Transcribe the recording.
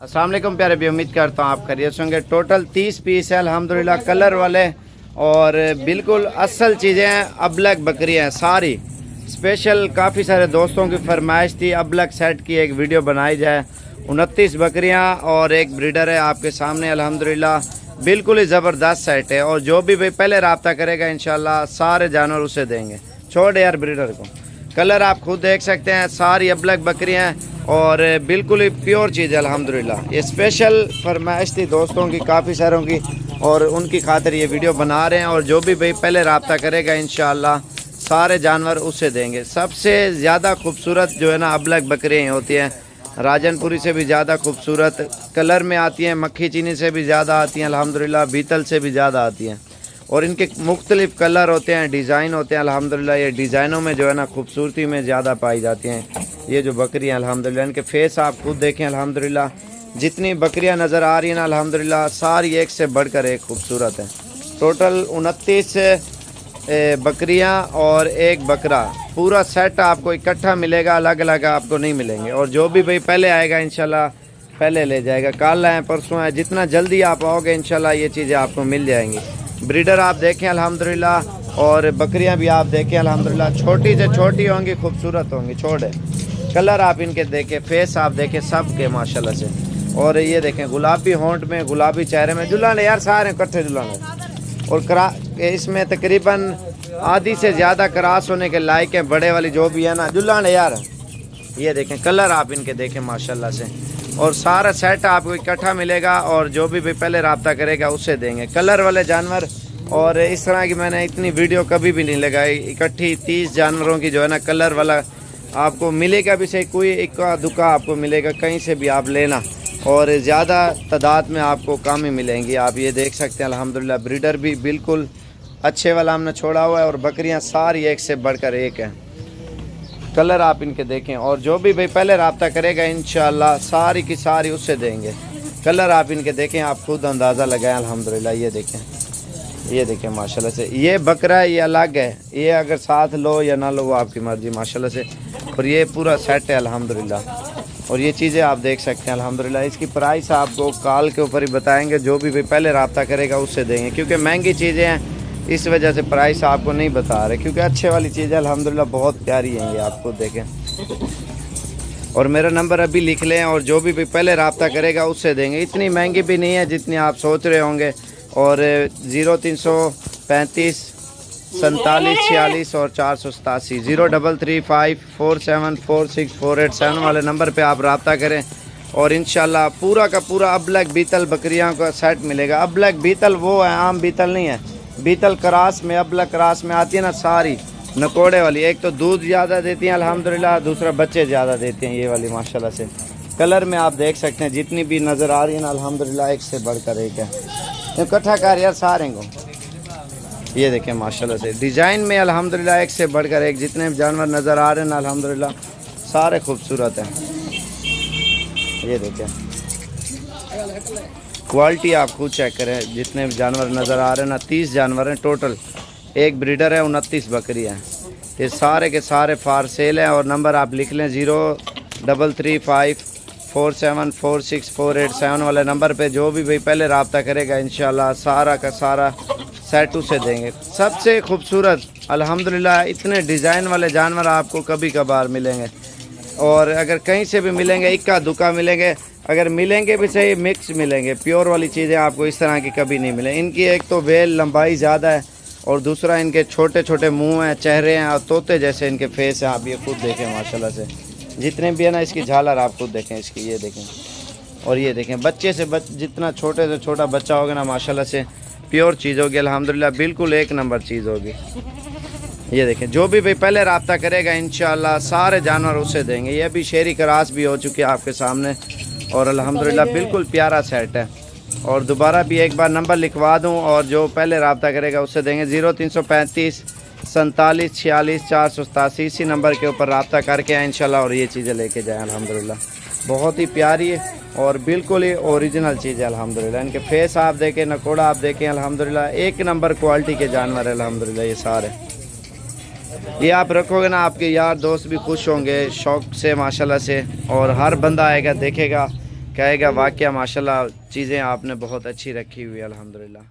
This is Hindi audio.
अस्सलाम वालेकुम प्यारे भी, उम्मीद करता हूँ आप खैरियत से होंगे। टोटल 30 पीस है अल्हम्दुलिल्लाह, कलर वाले और बिल्कुल असल चीज़ें हैं। अबलग बकरियाँ हैं सारी, स्पेशल काफ़ी सारे दोस्तों की फरमाइश थी अबलग सेट की एक वीडियो बनाई जाए। 29 बकरियाँ और एक ब्रीडर है आपके सामने अल्हम्दुलिल्लाह, बिल्कुल ही ज़बरदस्त सेट है। और जो भी भाई पहले रब्ता करेगा इंशाल्लाह सारे जानवर उसे देंगे। छोड़ यार ब्रीडर को, कलर आप खुद देख सकते हैं, सारी अबलग बकरियाँ हैं और बिल्कुल ही प्योर चीज़ है अल्हम्दुलिल्लाह। ये स्पेशल फरमाइश थी दोस्तों की काफ़ी सारों की और उनकी खातिर ये वीडियो बना रहे हैं। और जो भी भाई पहले रब्ता करेगा इंशाल्लाह सारे जानवर उससे देंगे। सबसे ज़्यादा खूबसूरत जो है ना अबलग बकरियाँ होती हैं, राजनपुरी से भी ज़्यादा खूबसूरत कलर में आती हैं, मक्खी चीनी से भी ज़्यादा आती हैं अल्हम्दुलिल्लाह, बीतल से भी ज़्यादा आती हैं। और इनके मुख्तलिफ़ कलर होते हैं, डिज़ाइन होते हैं अल्हम्दुलिल्लाह। ये डिज़ाइनों में जो है ना खूबसूरती में ज़्यादा पाई जाती हैं ये जो बकरियाँ अल्हम्दुलिल्लाह। इनके फेस आप खुद देखें अल्हम्दुलिल्लाह, जितनी बकरियाँ नज़र आ रही हैं ना अल्हम्दुलिल्लाह सारी एक से बढ़कर एक खूबसूरत हैं। टोटल 29 बकरियाँ और एक बकरा, पूरा सेट आपको इकट्ठा मिलेगा, अलग अलग आपको नहीं मिलेंगे। और जो भी भाई पहले आएगा इंशाल्लाह पहले ले जाएगा। कल आए परसों आए, जितना जल्दी आप आओगे इंशाल्लाह ये चीज़ें आपको मिल जाएंगी। ब्रीडर आप देखें अल्हम्दुलिल्लाह और बकरियां भी आप देखें अल्हम्दुलिल्लाह, छोटी से छोटी होंगी खूबसूरत होंगी। छोड़े कलर आप इनके देखें, फेस आप देखें सब के माशाल्लाह से। और ये देखें गुलाबी होंठ में, गुलाबी चेहरे में, जुलाने यार सारे इकट्ठे जुलाने। और इसमें तकरीबन आधी से ज़्यादा क्रास होने के लायक है, बड़े वाली जो भी है ना जुलाने यार। ये देखें कलर आप इनके देखें माशाल्लाह से। और सारा सेट आपको इकट्ठा मिलेगा और जो भी पहले रब्ता करेगा उससे देंगे कलर वाले जानवर। और इस तरह की मैंने इतनी वीडियो कभी भी नहीं लगाई, इकट्ठी 30 जानवरों की जो है ना कलर वाला आपको मिलेगा भी सही, कोई इक्का दुक्का आपको मिलेगा, कहीं से भी आप लेना। और ज़्यादा तादाद में आपको कम ही मिलेंगी। आप ये देख सकते हैं अल्हम्दुलिल्लाह, ब्रीडर भी बिल्कुल अच्छे वाला हमने छोड़ा हुआ है और बकरियां सारी एक से बढ़कर एक हैं। कलर आप इनके देखें और जो भी भाई पहले रब्ता करेगा इंशाल्लाह सारी की सारी उससे देंगे। कलर आप इनके देखें, आप खुद अंदाज़ा लगाएं अल्हम्दुलिल्लाह। ये देखें माशाल्लाह से। ये बकरा ये अलग है, ये अगर साथ लो या ना लो वो आपकी मर्ज़ी माशाल्लाह से। और ये पूरा सेट है अल्हम्दुलिल्लाह। और ये चीज़ें आप देख सकते हैं अल्हम्दुलिल्लाह। इसकी प्राइस आपको कॉल के ऊपर ही बताएंगे, जो भी भाई पहले रब्ता करेगा उससे देंगे, क्योंकि महंगी चीज़ें हैं इस वजह से प्राइस आपको नहीं बता रहे, क्योंकि अच्छे वाली चीज़ें अल्हम्दुलिल्लाह बहुत प्यारी हैं ये आपको देखें। और मेरा नंबर अभी लिख लें और जो भी पहले रब्ता करेगा उससे देंगे। इतनी महंगी भी नहीं है जितनी आप सोच रहे होंगे। और 0335 47 46 और 487 0335 4746 487 वाले नंबर पे आप रब्ता करें और इंशाल्लाह पूरा का पूरा अबलग बीतल बकरियां का सेट मिलेगा। अबलग बीतल वो है, आम बीतल नहीं है, बीतल क्रास में, अबलग क्रास में आती है ना सारी नकोड़े वाली। एक तो दूध ज़्यादा देती हैं अल्हम्दुलिल्लाह, दूसरा बच्चे ज़्यादा देते हैं ये वाली माशाल्लाह से। कलर में आप देख सकते हैं जितनी भी नज़र आ रही है ना अल्हम्दुलिल्लाह एक से बढ़कर एक है। इकट्ठा कर यार सारे को। ये देखें माशाल्लाह से डिज़ाइन में अल्हम्दुलिल्लाह एक से बढ़कर एक, जितने भी जानवर नज़र आ रहे हैं ना अल्हम्दुलिल्लाह सारे खूबसूरत हैं। ये देखें क्वालिटी आप खुद चेक करें, जितने भी जानवर नज़र आ रहे हैं ना 30 जानवर हैं टोटल, एक ब्रीडर है, 29 बकरी हैं। ये सारे के सारे फार सेल हैं। और नंबर आप लिख लें 0335 4746 487 वाले नंबर पे जो भी भाई पहले रब्ता करेगा इंशाल्लाह सारा का सारा सेट उसे देंगे। सबसे खूबसूरत अल्हम्दुलिल्लाह, इतने डिज़ाइन वाले जानवर आपको कभी कभार मिलेंगे और अगर कहीं से भी मिलेंगे इक्का दुक्का मिलेंगे, अगर मिलेंगे भी सही मिक्स मिलेंगे। प्योर वाली चीज़ें आपको इस तरह की कभी नहीं मिले। इनकी एक तो वेल लंबाई ज़्यादा है और दूसरा इनके छोटे छोटे मुंह हैं, चेहरे हैं और तोते जैसे इनके फेस हैं। आप ये खुद देखें माशाल्लाह से, जितने भी है ना इसकी झालर आप खुद देखें इसकी, ये देखें। और ये देखें बच्चे से जितना छोटे से छोटा बच्चा होगा ना माशाल्लाह से प्योर चीज़ होगी अल्हम्दुलिल्लाह, बिल्कुल एक नंबर चीज़ होगी। ये देखें जो भी भाई पहले रब्ता करेगा इंशाल्लाह सारे जानवर उसे देंगे। ये भी शेरी क्रास भी हो चुकी है आपके सामने और अल्हम्दुलिल्लाह बिल्कुल प्यारा सेट है। और दोबारा भी एक बार नंबर लिखवा दूं और जो पहले रब्ता करेगा उससे देंगे 0335 47 46 487। इसी नंबर के ऊपर रब्ता करके आए इंशाल्लाह और ये चीज़ें लेके जाएँ अल्हम्दुलिल्लाह। बहुत ही प्यारी है और बिल्कुल ही ओरिजिनल चीज़ है अल्हम्दुलिल्लाह। इनके फेस आप देखें, नकोड़ा आप देखें अल्हम्दुलिल्लाह, एक नंबर क्वालिटी के जानवर है अल्हम्दुलिल्लाह ये सारे। ये आप रखोगे ना आपके यार दोस्त भी खुश होंगे शौक़ से माशाल्लाह से। और हर बंदा आएगा देखेगा कहेगा वाकया माशाल्लाह चीज़ें आपने बहुत अच्छी रखी हुई है अल्हम्दुलिल्लाह।